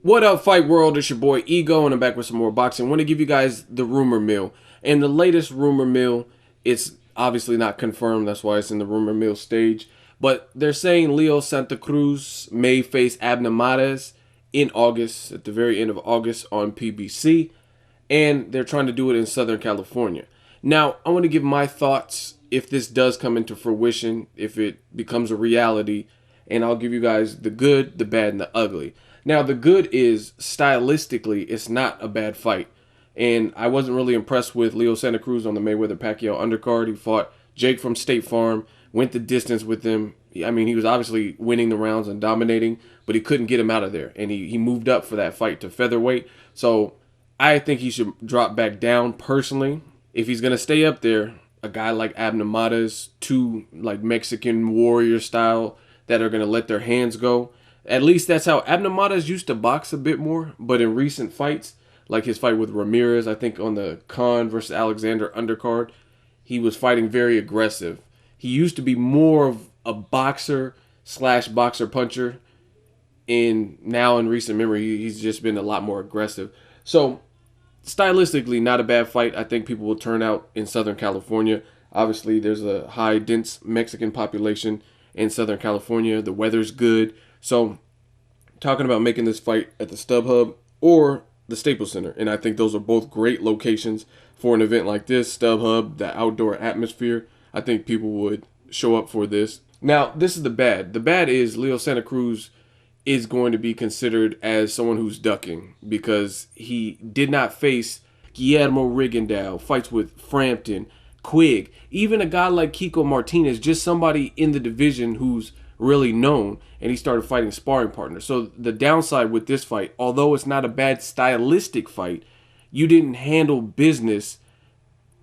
What up, Fight World? It's your boy Ego, and I'm back with some more boxing. I want to give you guys the rumor mill. And the latest rumor mill, it's obviously not confirmed. That's why it's in the rumor mill stage. But they're saying Leo Santa Cruz may face Abner MARES in August, at the very end of August on PBC. And they're trying to do it in Southern California. Now, I want to give my thoughts if this does come into fruition, if it becomes a reality. And I'll give you guys the good, the bad, and the ugly. Now, the good is, stylistically, it's not a bad fight. And I wasn't really impressed with Leo Santa Cruz on the Mayweather-Pacquiao undercard. He fought Jake from State Farm, went the distance with him. I mean, he was obviously winning the rounds and dominating, but he couldn't get him out of there. And he moved up for that fight to featherweight. So I think he should drop back down personally. If he's going to stay up there, a guy like Abner MARES, two like Mexican warrior style that are going to let their hands go. At least that's how Abner MARES used to box a bit more, but in recent fights, like his fight with Ramirez, I think on the Khan versus Alexander undercard, he was fighting very aggressive. He used to be more of a boxer slash boxer puncher, and now in recent memory, he's just been a lot more aggressive. So stylistically, not a bad fight. I think people will turn out in Southern California. Obviously, there's a high, dense Mexican population in Southern California. The weather's good. So, talking about making this fight at the StubHub or the Staples Center. And I think those are both great locations for an event like this. StubHub, the outdoor atmosphere. I think people would show up for this. Now, this is the bad. The bad is Leo Santa Cruz is going to be considered as someone who's ducking because he did not face Guillermo Rigondeaux, fights with Frampton, Quigg, even a guy like Kiko Martinez, just somebody in the division who's really known, and he started fighting sparring partners. So the downside with this fight, although it's not a bad stylistic fight, you didn't handle business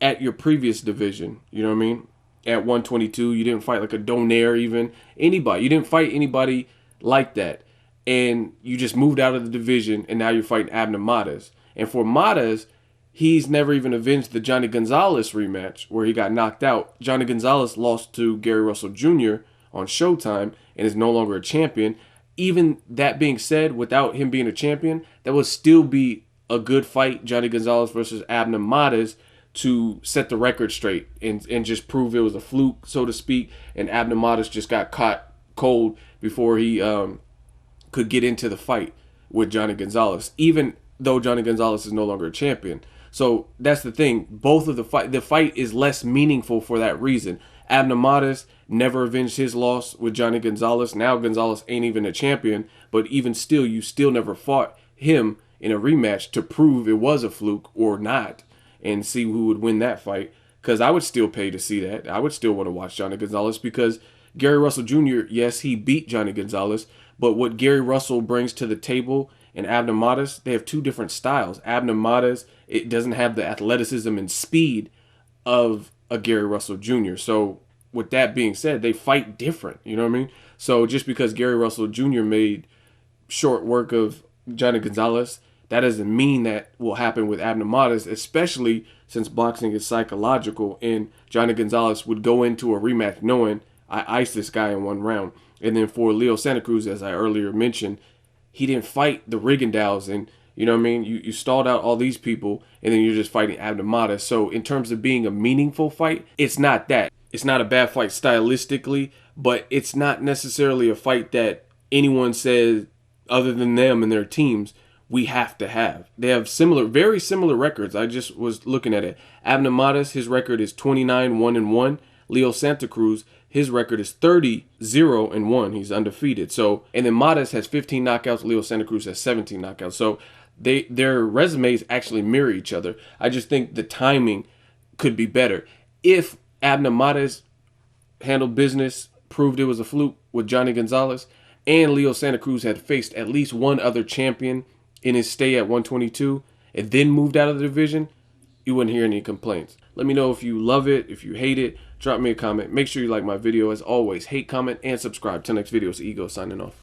at your previous division. You know what I mean? At 122, you didn't fight like a Donaire, even anybody. You didn't fight anybody like that, and you just moved out of the division, and now you're fighting Abner MARES. And for MARES, he's never even avenged the Johnny Gonzalez rematch where he got knocked out. Johnny Gonzalez lost to Gary Russell Jr. on Showtime and is no longer a champion. Even that being said, without him being a champion, that would still be a good fight, Johnny Gonzalez versus Abner MARES, to set the record straight and just prove it was a fluke, so to speak, and Abner MARES just got caught cold before he could get into the fight with Johnny Gonzalez, even though Johnny Gonzalez is no longer a champion. So that's the thing. Both of the fight is less meaningful for that reason. Abner MARES never avenged his loss with Johnny Gonzalez. Now Gonzalez ain't even a champion, but even still, you still never fought him in a rematch to prove it was a fluke or not and see who would win that fight. Because I would still pay to see that. I would still want to watch Johnny Gonzalez because Gary Russell Jr., yes, he beat Johnny Gonzalez, but what Gary Russell brings to the table and Abner MARES, they have two different styles. Abner MARES, it doesn't have the athleticism and speed of a Gary Russell Jr. So with that being said, they fight different, you know what I mean? So just because Gary Russell Jr. made short work of Johnny Gonzalez, that doesn't mean that will happen with Abner MARES, especially since boxing is psychological and Johnny Gonzalez would go into a rematch knowing I iced this guy in one round. And then for Leo Santa Cruz, as I earlier mentioned, he didn't fight the Rigondeaux, and you know what I mean? You stalled out all these people, and then you're just fighting Abner MARES. So in terms of being a meaningful fight, it's not that. It's not a bad fight stylistically, but it's not necessarily a fight that anyone says, other than them and their teams, we have to have. They have very similar records. I just was looking at it. Abner MARES, his record is 29-1-1. Leo Santa Cruz, his record is 30-0-1. He's undefeated. So, and then MARES has 15 knockouts. Leo Santa Cruz has 17 knockouts. So their resumes actually mirror each other. I just think the timing could be better. If Abner MARES handled business, proved it was a fluke with Johnny Gonzalez, and Leo Santa Cruz had faced at least one other champion in his stay at 122 and then moved out of the division, you wouldn't hear any complaints. Let me know if you love it, if you hate it. Drop me a comment. Make sure you like my video. As always, hate, comment, and subscribe. Till next video, it's Ego signing off.